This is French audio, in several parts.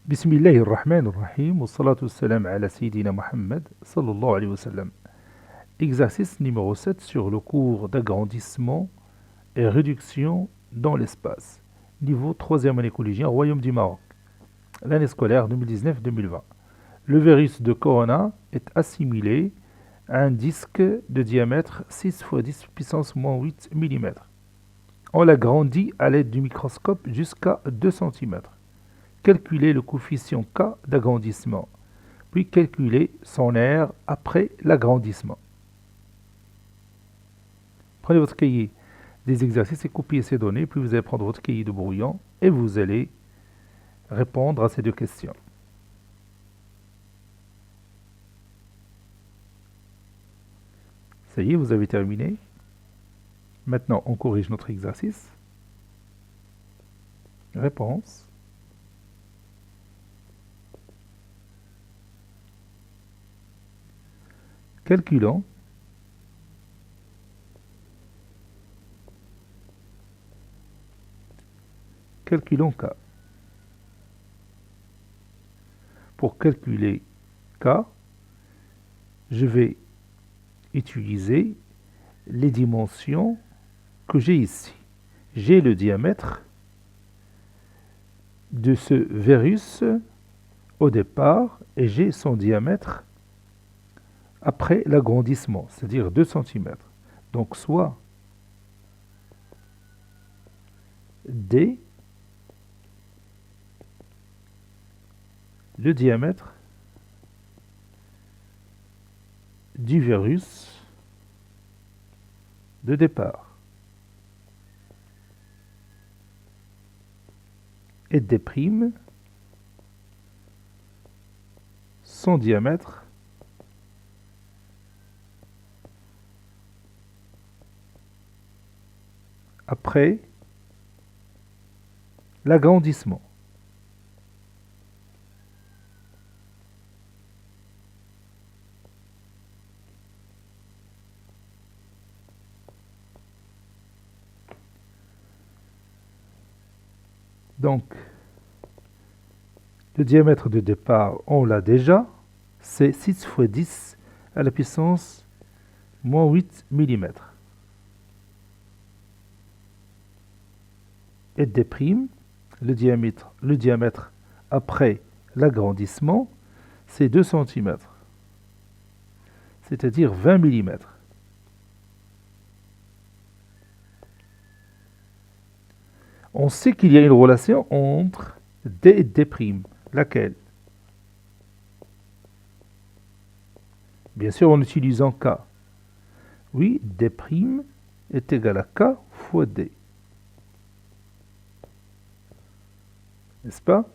بسم الله الرحمن الرحيم والصلاة والسلام على سيدنا Muhammad sallallahu alayhi wa sallam. Exercice numéro 7 sur le cours d'agrandissement et réduction dans l'espace. Niveau 3e année collégien, Royaume du Maroc. L'année scolaire 2019-2020. Le virus de Corona est assimilé à un disque de diamètre 6 x 10 puissance moins 8 mm. On l'agrandit à l'aide du microscope jusqu'à 2 cm. Calculez le coefficient K d'agrandissement, puis calculez son aire après l'agrandissement. Prenez votre cahier des exercices et copiez ces données, puis vous allez prendre votre cahier de brouillon et vous allez répondre à ces deux questions. Ça y est, vous avez terminé. Maintenant, on corrige notre exercice. Réponse. Calculons K. Pour calculer K, je vais utiliser les dimensions que j'ai ici. J'ai le diamètre de ce virus au départ et j'ai son diamètre après l'agrandissement, c'est-à-dire 2 cm. Donc soit D, le diamètre du virus de départ, et D', son diamètre après l'agrandissement. Donc, le diamètre de départ, on l'a déjà, c'est 6 x 10 à la puissance moins 8 mm. Et D', le diamètre après l'agrandissement, c'est 2 cm, c'est-à-dire 20 mm. On sait qu'il y a une relation entre D et D'. Laquelle? Bien sûr, en utilisant K. Oui, D' est égal à K fois D. N'est-ce pas?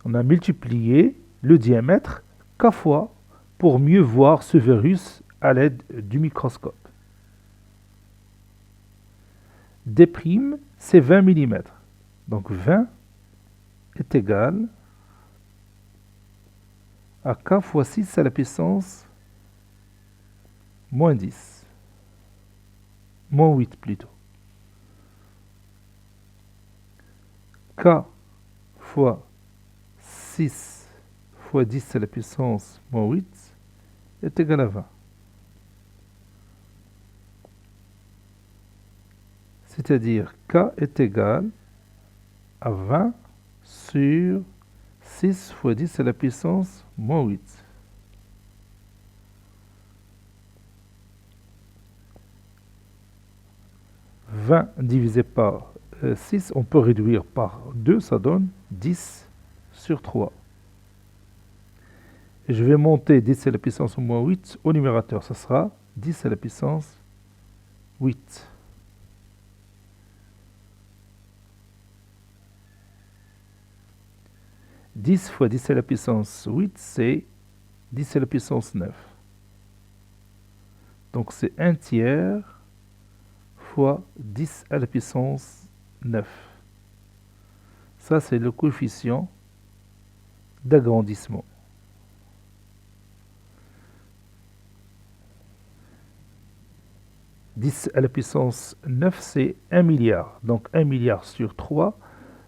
On a multiplié le diamètre K fois pour mieux voir ce virus à l'aide du microscope. D', c'est 20 mm. Donc 20 est égal à K fois 6 à la puissance moins 10. Moins 8 plutôt. K fois 6 fois 10 à la puissance moins 8 est égal à 20. C'est-à-dire K est égal à 20 sur 6 fois 10 à la puissance moins 8. « 20 divisé par 6, on peut réduire par 2, ça donne 10 sur 3. Et je vais monter 10 à la puissance moins 8 au numérateur, ça sera 10 à la puissance 8. « 10 fois 10 à la puissance 8, c'est 10 à la puissance 9. Donc c'est 1 tiers fois 10 à la puissance 9. Ça, c'est le coefficient d'agrandissement. « 10 à la puissance 9, c'est 1 milliard. Donc 1 milliard sur 3,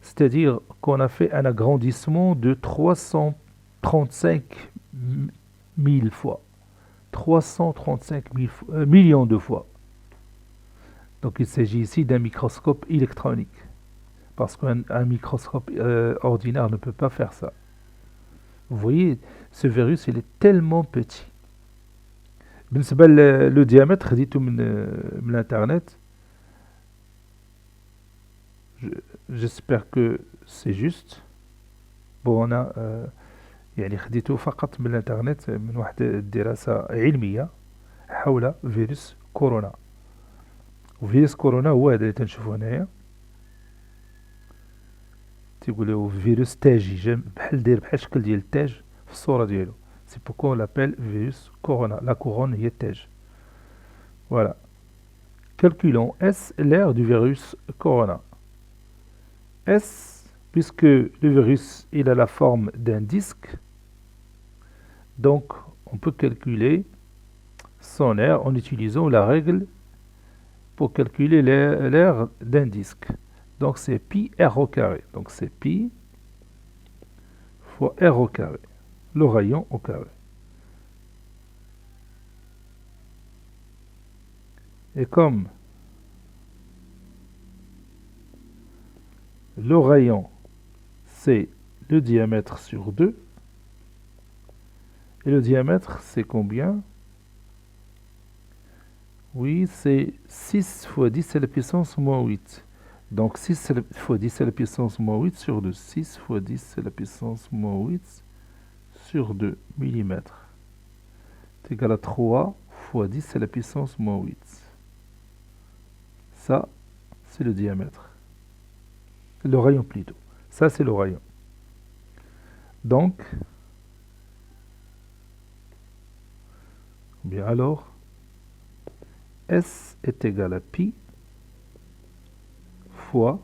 C'est-à-dire qu'on a fait un agrandissement de 335 000 fois. 335 000 millions de fois. Donc il s'agit ici d'un microscope électronique. Parce qu'un microscope ordinaire ne peut pas faire ça. Vous voyez, ce virus, il est tellement petit. بالنسبة le diamètre خديته من l'internet. J'espère que c'est juste. Bon, أنا يعني خديته فقط من الانترنت من واحد الدراسة علمية حول فيروس كورونا. وفيروس كورونا هو هذا اللي تنشوفه هنايا، تيقولوا فيروس تاجي، بحال داير بحال الشكل ديال التاج في الصورة ديالو. سي بوكو لابيل فيروس كورونا. لا كورون هي التاج. Voilà. Calculons S l'ère du virus corona. S, puisque le virus il a la forme d'un disque, donc on peut calculer son aire en utilisant la règle pour calculer l'aire d'un disque. Donc c'est pi r au carré. Donc c'est pi fois r au carré, le rayon au carré. Et comme le rayon c'est le diamètre sur 2, et le diamètre c'est combien? Oui, c'est 6 fois 10 à la puissance moins 8. Donc 6 fois 10 à la puissance moins 8 sur 2. 6 fois 10 à la puissance moins 8 sur 2 mm. C'est égal à 3 fois 10 à la puissance moins 8. Ça, c'est le diamètre. Le rayon plutôt. Ça, c'est le rayon. Donc, bien alors, S est égal à pi fois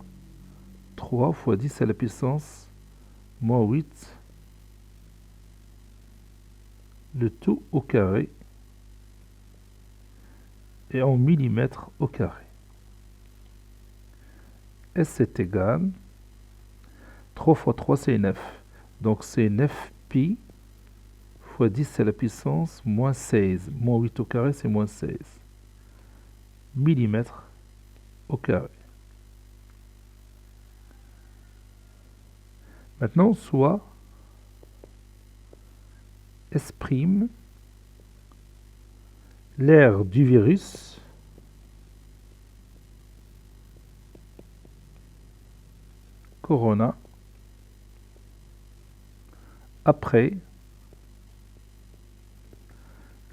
3 fois 10 à la puissance moins 8, le tout au carré et en millimètres au carré. S est égal, 3 fois 3 c'est 9, donc c'est 9 pi fois 10 à la puissance moins 16, moins 8 au carré c'est moins 16, millimètres au carré. Maintenant, soit S', l'aire du virus, corona, après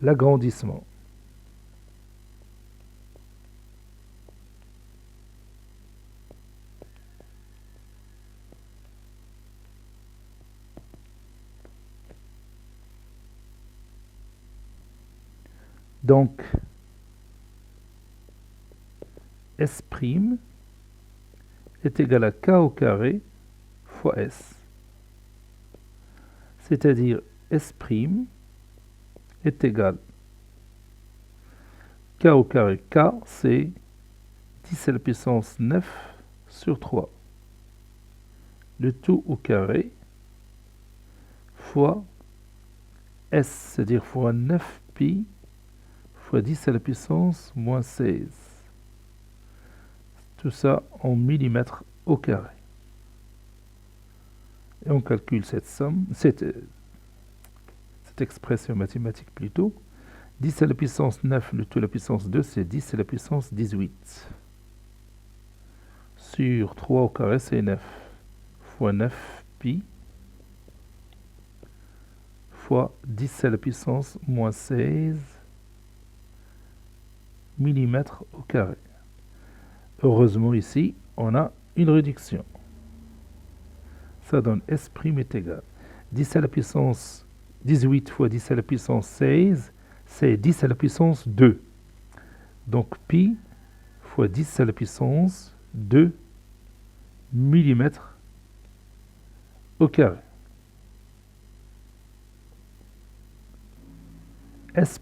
l'agrandissement. Donc, S' est égal à K au carré fois S. C'est-à-dire S' est égal K au carré. K, c'est 10 à la puissance 9 sur 3. Le tout au carré fois S, c'est-à-dire fois 9 pi fois 10 à la puissance moins 16. Tout ça en millimètres au carré. Et on calcule cette somme, cette expression mathématique plutôt. 10 à la puissance 9, le tout à la puissance 2, c'est 10 à la puissance 18. Sur 3 au carré, c'est 9. Fois 9 pi fois 10 à la puissance moins 16 millimètres au carré. Heureusement ici, on a une réduction. Ça donne S' est égal 10 à la puissance 18 fois 10 à la puissance 16, c'est 10 à la puissance 2. Donc pi fois 10 à la puissance 2 millimètres au carré. S'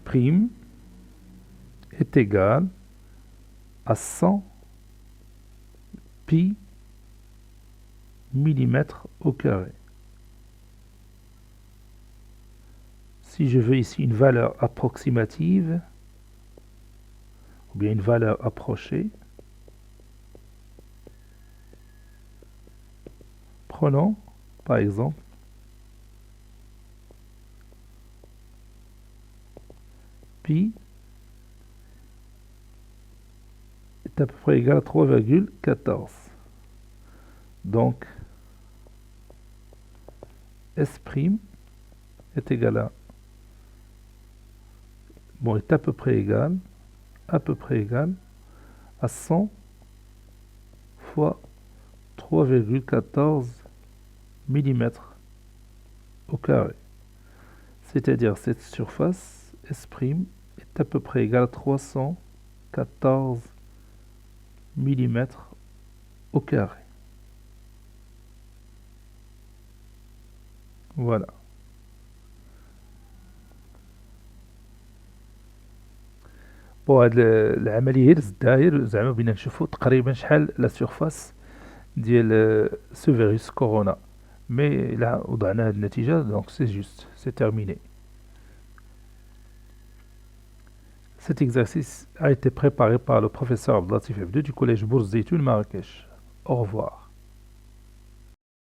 est égal à 100 pi millimètres au carré. Si je veux ici une valeur approximative, ou bien une valeur approchée, prenons par exemple pi est à peu près égal à 3,14. Donc S' est égal à, bon, est à peu près égal à 100 fois 3,14 mm au carré. C'est-à-dire cette surface S' est à peu près égale à 314 mm au carré. Voilà. بون هاد العملية هي الداير زعما بغينا نشوفو تقريبا شحال لا سيرفاس ديال سو فيروس كورونا. مي là وضعنا هاد النتيجة donc c'est juste, c'est terminé. Cet exercice a été préparé par le professeur Abdelatif F2 du collège Bourse Zeytoun Marrakech. Au revoir.